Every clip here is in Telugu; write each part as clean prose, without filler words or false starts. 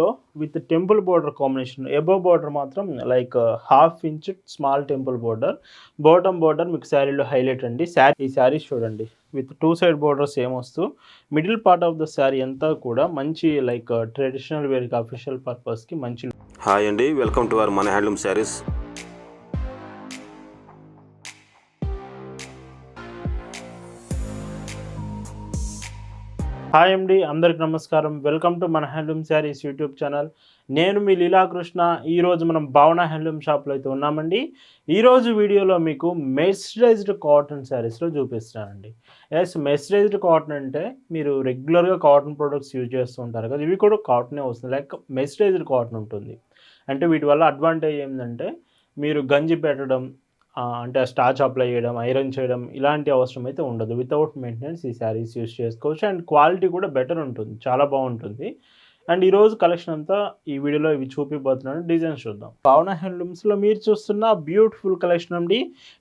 శారీలో with temple border combination. Above border మాత్రం like half inch small temple border. Bottom border మీకు శారీలో హైలైట్ అండి. ఈ శారీస్ చూడండి విత్ 2 సైడ్ బోర్డర్ సేమ్ వస్తూ middle part of the sari అంతా కూడా మంచి లైక్ ట్రెడిషనల్ వేర్కి అఫీషియల్ పర్పస్కి మంచి. హాయ్ అండి, వెల్కమ్ టు అవర్ మన హ్యాండ్లూమ్ శారీస్. హాయ్ అండి, అందరికి నమస్కారం. వెల్కమ్ టు మన హ్యాండ్లూమ్ శారీస్ యూట్యూబ్ ఛానల్. నేను మీ లీలాకృష్ణ. ఈరోజు మనం భావన హ్యాండ్లూమ్ షాప్లో అయితే ఉన్నామండి. ఈరోజు వీడియోలో మీకు మెర్సరైజ్డ్ కాటన్ శారీస్లో చూపిస్తానండి. మెర్సరైజ్డ్ కాటన్ అంటే మీరు రెగ్యులర్గా కాటన్ ప్రొడక్ట్స్ యూజ్ చేస్తూ ఉంటారు కదా, ఇవి కూడా కాటనే వస్తుంది. లైక్ మెర్సరైజ్డ్ కాటన్ ఉంటుంది. అంటే వీటి వల్ల అడ్వాంటేజ్ ఏంటంటే మీరు గంజి పెట్టడం, అంటే స్టార్చ్ అప్లై చేయడం, ఐరన్ చేయడం ఇలాంటి అవసరం అయితే ఉండదు. వితౌట్ మెయింటెనెన్స్ ఈ శారీస్ యూజ్ చేసుకోవచ్చు. అండ్ క్వాలిటీ కూడా బెటర్ ఉంటుంది, చాలా బాగుంటుంది. అండ్ ఈరోజు కలెక్షన్ అంతా ఈ వీడియోలో ఇవి చూపిపోతున్నాను. డిజైన్స్ చూద్దాం. భావన హ్యాండ్లూమ్స్లో మీరు చూస్తున్న బ్యూటిఫుల్ కలెక్షన్ అండి.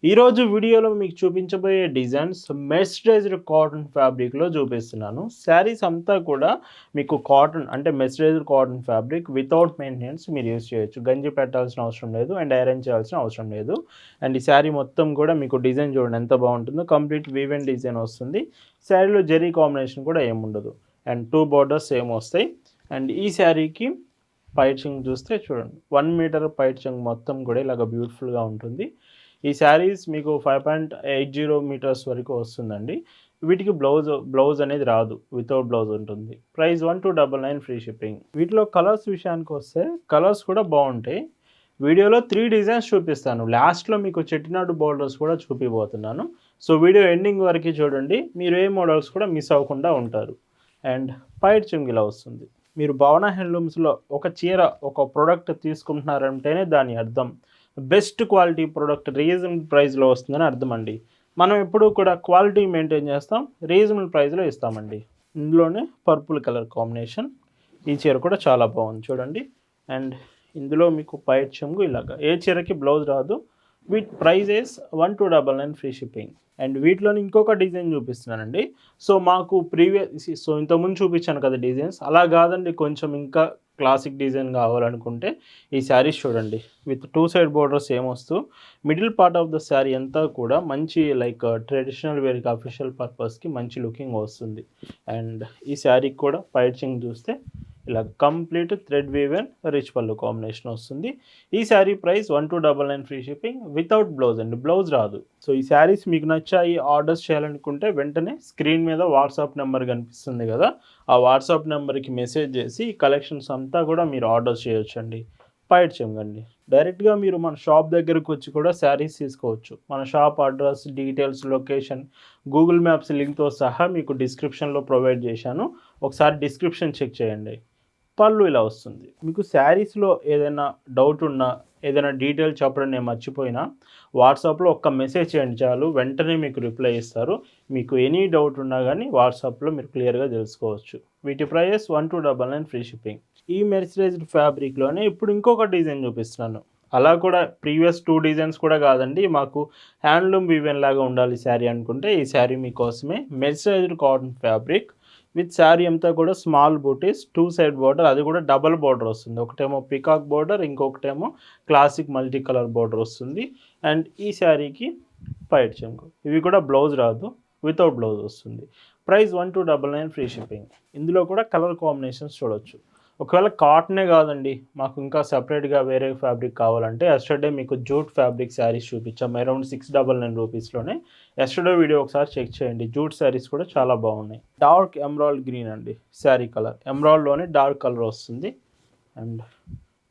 ఈరోజు వీడియోలో మీకు చూపించబోయే డిజైన్స్ మెర్సరైజ్డ్ కాటన్ ఫ్యాబ్రిక్లో చూపిస్తున్నాను. శారీస్ అంతా కూడా మీకు కాటన్ అంటే mercerised cotton fabric without maintenance మీరు యూజ్ చేయొచ్చు. గంజి పెట్టాల్సిన అవసరం లేదు అండ్ ఐరన్ చేయాల్సిన అవసరం లేదు. అండ్ ఈ శారీ మొత్తం కూడా మీకు డిజైన్ చూడండి ఎంత బాగుంటుందో. కంప్లీట్ వీవెన్ డిజైన్ వస్తుంది. శారీలో జరీ కాంబినేషన్ కూడా ఏముండదు. అండ్ 2 బోర్డర్స్ సేమ్ వస్తాయి. అండ్ ఈ శారీకి పైచింగ్ చూస్తే చూడండి 1 మీటర్ పైచింగ్ మొత్తం కూడా ఇలాగ బ్యూటిఫుల్గా ఉంటుంది. ఈ శారీస్ మీకు 5.80 మీటర్స్ వరకు వస్తుందండి. వీటికి బ్లౌజ్ అనేది రాదు, వితౌట్ బ్లౌజ్ ఉంటుంది. Price 1299 free shipping. వీటిలో కలర్స్ విషయానికి వస్తే కలర్స్ కూడా బాగుంటాయి. వీడియోలో 3 డిజైన్స్ చూపిస్తాను. లాస్ట్లో మీకు చెట్టినాడు బోర్డర్స్ కూడా చూపిపోతున్నాను. సో వీడియో ఎండింగ్ వరకు చూడండి, మీరు ఏ మోడల్స్ కూడా మిస్ అవ్వకుండా ఉంటారు. అండ్ పైచింగ్ ఇలా వస్తుంది. మీరు భావన హ్యాండ్లూమ్స్లో ఒక చీర ఒక ప్రోడక్ట్ తీసుకుంటున్నారంటేనే దాని అర్థం బెస్ట్ క్వాలిటీ ప్రోడక్ట్ రీజనబుల్ ప్రైస్లో వస్తుందని అర్థం అండి. మనం ఎప్పుడూ కూడా క్వాలిటీ మెయింటైన్ చేస్తాం, రీజనబుల్ ప్రైస్లో ఇస్తామండి. ఇందులోనే పర్పుల్ కలర్ కాంబినేషన్. ఈ చీర కూడా చాలా బాగుంది చూడండి. అండ్ ఇందులో మీకు పైచింగ్ ఇలాగా. ఏ చీరకి బ్లౌజ్ రాదు. వీటి ప్రైజెస్ 1299 ఫ్రీ షిప్పింగ్. అండ్ వీటిలోని ఇంకొక డిజైన్ చూపిస్తున్నానండి. సో మాకు ఇంతకుముందు చూపించాను కదా డిజైన్స్, అలా కాదండి, కొంచెం ఇంకా క్లాసిక్ డిజైన్ కావాలనుకుంటే ఈ శారీస్ చూడండి విత్ 2 సైడ్ బోర్డర్స్ ఏమొస్తూ middle part of the sari అంతా కూడా మంచి లైక్ ట్రెడిషనల్ వేర్కి అఫీషియల్ పర్పస్కి మంచి లుకింగ్ వస్తుంది. అండ్ ఈ శారీకి కూడా పైచింగ్ చూస్తే ఇలా కంప్లీట్ థ్రెడ్ వీవెన్ రిచ్ పళ్ళు కాంబినేషన్ వస్తుంది. ఈ sari price 1299 free shipping without blouse అండి, బ్లౌజ్ రాదు. సో ఈ శారీస్ మీకు నచ్చాయి, ఆర్డర్స్ చేయాలనుకుంటే వెంటనే స్క్రీన్ మీద వాట్సాప్ నెంబర్ కనిపిస్తుంది కదా, ఆ వాట్సాప్ నెంబర్కి మెసేజ్ చేసి ఈ కలెక్షన్స్ అంతా కూడా మీరు ఆర్డర్ చేయొచ్చండి. పైచింగ్ డైరెక్ట్గా మీరు మన షాప్ దగ్గరకు వచ్చి కూడా శారీస్ తీసుకోవచ్చు. మన shop address, details, location, Google maps లింక్తో సహా మీకు డిస్క్రిప్షన్లో ప్రొవైడ్ చేశాను. ఒకసారి డిస్క్రిప్షన్ చెక్ చేయండి. పళ్ళు ఇలా వస్తుంది. మీకు శారీస్లో ఏదైనా డౌట్ ఉన్నా, ఏదైనా డీటెయిల్ చెప్పడం నేను మర్చిపోయినా వాట్సాప్లో ఒక్క మెసేజ్ చేయండి చాలు, వెంటనే మీకు రిప్లై ఇస్తారు. మీకు ఎనీ డౌట్ ఉన్నా కానీ వాట్సాప్లో మీరు క్లియర్గా తెలుసుకోవచ్చు. వీటి ప్రైజెస్ 1299 ఫ్రీ షిప్పింగ్. ఈ మెర్సరైజ్డ్ ఫ్యాబ్రిక్లోనే ఇప్పుడు ఇంకొక డిజైన్ చూపిస్తున్నాను. అలా కూడా ప్రీవియస్ 2 డిజైన్స్ కూడా కాదండి, మాకు హ్యాండ్లూమ్ వీవెన్ లాగా ఉండాలి శారీ అనుకుంటే ఈ శారీ మీకోసమే. Mercerised cotton fabric with sari అంతా కూడా స్మాల్ బూటీస్, 2 సైడ్ బోర్డర్, అది కూడా డబల్ బోర్డర్ వస్తుంది. ఒకటేమో పికాక్ బోర్డర్, ఇంకొకటేమో క్లాసిక్ మల్టీ కలర్ బోర్డర్ వస్తుంది. అండ్ ఈ శారీకి పైచింగ్. ఇవి కూడా బ్లౌజ్ రాదు, వితౌట్ బ్లౌజ్ వస్తుంది. Price 1299 free shipping. ఇందులో కూడా కలర్ కాంబినేషన్స్ చూడొచ్చు. ఒకవేళ కాటనే కాదండి, మాకు ఇంకా సపరేట్గా వేరే ఫ్యాబ్రిక్ కావాలంటే ఎస్టర్డే మీకు జూట్ ఫ్యాబ్రిక్ శారీస్ చూపించాం అరౌండ్ 699 రూపీస్లోనే. ఎస్టర్డే వీడియో ఒకసారి చెక్ చేయండి. జూట్ శారీస్ కూడా చాలా బాగున్నాయి. డార్క్ ఎమరాల్డ్ గ్రీన్ అండి శారీ కలర్. ఎమరాల్డ్లోనే డార్క్ కలర్ వస్తుంది. అండ్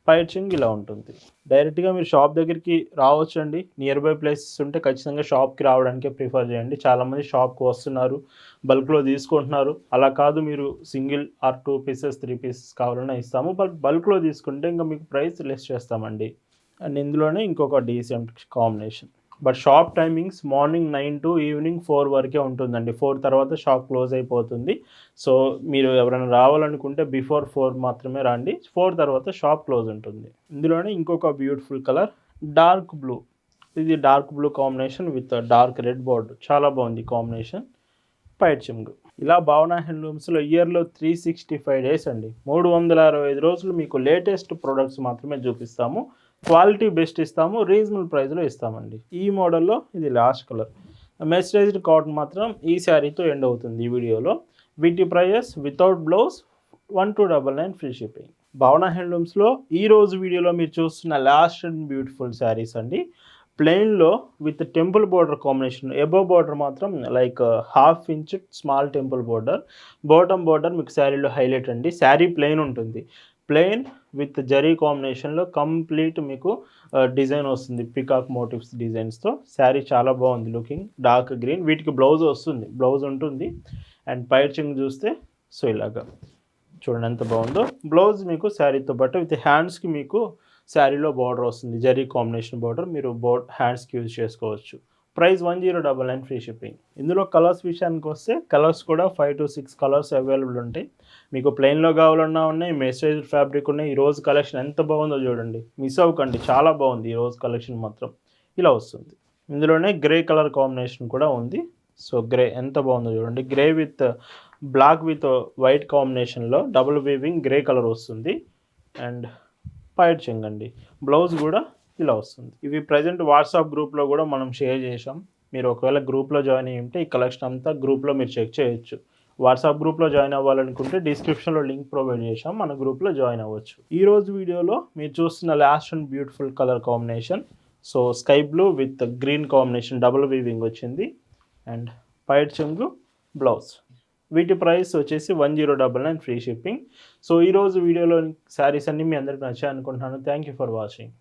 పైచింగ్ ఇలా ఉంటుంది. డైరెక్ట్గా మీరు షాప్ దగ్గరికి రావచ్చండి. నియర్ బై ప్లేసెస్ ఉంటే ఖచ్చితంగా షాప్కి రావడానికే ప్రిఫర్ చేయండి. చాలామంది షాప్కి వస్తున్నారు, బల్క్లో తీసుకుంటున్నారు. అలా కాదు, మీరు సింగిల్ ఆర్ 2 పీసెస్ 3 పీసెస్ కావాలన్నా ఇస్తాము. బల్క్లో తీసుకుంటే ఇంకా మీకు ప్రైస్ లెస్ చేస్తామండి. అండ్ ఇందులోనే ఇంకొక decent combination. But shop timings morning 9 to evening 4 వరకే ఉంటుందండి. 4 తర్వాత షాప్ క్లోజ్ అయిపోతుంది. సో మీరు ఎవరైనా రావాలనుకుంటే బిఫోర్ 4 మాత్రమే రండి. 4 తర్వాత షాప్ క్లోజ్ ఉంటుంది. ఇందులోనే ఇంకొక బ్యూటిఫుల్ కలర్ డార్క్ బ్లూ. ఇది dark blue combination with dark red border. చాలా బాగుంది కాంబినేషన్. పైచింగ్. ఇలా భావన హ్యాండ్లూమ్స్లో ఇయర్లో 365 డేస్ అండి, 365 రోజులు మీకు లేటెస్ట్ ప్రొడక్ట్స్ మాత్రమే చూపిస్తాము. క్వాలిటీ బెస్ట్ ఇస్తాము, రీజనబుల్ ప్రైస్లో ఇస్తామండి. ఈ మోడల్లో ఇది లాస్ట్ కలర్ మెర్సరైజ్డ్ కాటన్ మాత్రం ఈ శారీతో ఎండ్ అవుతుంది ఈ వీడియోలో. వీటి prices without blouse 1299 free shipping. Bhavana హ్యాండ్లూమ్స్లో ఈరోజు వీడియోలో మీరు చూస్తున్న లాస్ట్ అండ్ బ్యూటిఫుల్ శారీస్ అండి. ప్లెయిన్లో with temple border combination, above border మాత్రం like 1/2 inch small temple border, bottom border మీకు శారీలో హైలైట్ అండి. శారీ ప్లెయిన్ ఉంటుంది, ప్లెయిన్ విత్ జరీ కాంబినేషన్లో కంప్లీట్ మీకు డిజైన్ వస్తుంది, పికాక్ మోటివ్స్ డిజైన్స్తో. శారీ చాలా బాగుంది లుకింగ్, డార్క్ గ్రీన్. వీటికి బ్లౌజ్ వస్తుంది, బ్లౌజ్ ఉంటుంది. అండ్ పైచింగ్ చూస్తే సో ఇలాగా చూడండి ఎంత బాగుందో. బ్లౌజ్ మీకు శారీతో పాటు విత్ హ్యాండ్స్కి మీకు శారీలో బార్డర్ వస్తుంది, జరీ కాంబినేషన్ బార్డర్. మీరు హ్యాండ్స్కి యూజ్ చేసుకోవచ్చు. Price 1099 free shipping. ఇందులో కలర్స్ విషయానికి వస్తే కలర్స్ కూడా 5 to 6 కలర్స్ అవైలబుల్ ఉంటాయి. మీకు ప్లెయిన్లో కావాలన్నా ఉన్నాయి, మెర్సరైజ్డ్ ఫ్యాబ్రిక్ ఉన్నాయి. ఈ రోజు కలెక్షన్ ఎంత బాగుందో చూడండి, మిస్ అవ్వకండి, చాలా బాగుంది ఈ రోజు కలెక్షన్ మాత్రం. ఇలా వస్తుంది. ఇందులోనే గ్రే కలర్ కాంబినేషన్ కూడా ఉంది. సో గ్రే ఎంత బాగుందో చూడండి, grey with black with white కాంబినేషన్లో డబుల్ వీవింగ్ గ్రే కలర్ వస్తుంది. అండ్ పైట్ చెంగండి, బ్లౌజ్ కూడా ఇలా వస్తుంది. ఇవి ప్రజెంట్ వాట్సాప్ గ్రూప్లో కూడా మనం షేర్ చేసాం. మీరు ఒకవేళ గ్రూప్లో జాయిన్ అయ్యి ఉంటే ఈ కలెక్షన్ అంతా గ్రూప్లో మీరు చెక్ చేయొచ్చు. వాట్సాప్ గ్రూప్లో జాయిన్ అవ్వాలనుకుంటే డిస్క్రిప్షన్లో లింక్ ప్రొవైడ్ చేసాం, మన గ్రూప్లో జాయిన్ అవ్వచ్చు. ఈ రోజు వీడియోలో మీరు చూస్తున్న last and beautiful colour combination, so sky blue with green combination double weaving వచ్చింది. అండ్ పైట్ చెంగు, బ్లౌజ్. వీటి ప్రైస్ వచ్చేసి 1099 ఫ్రీ షిప్పింగ్. సో ఈరోజు వీడియోలో శారీస్ అన్నీ మీ అందరికి నచ్చాయి అనుకుంటున్నాను. Thank you for watching.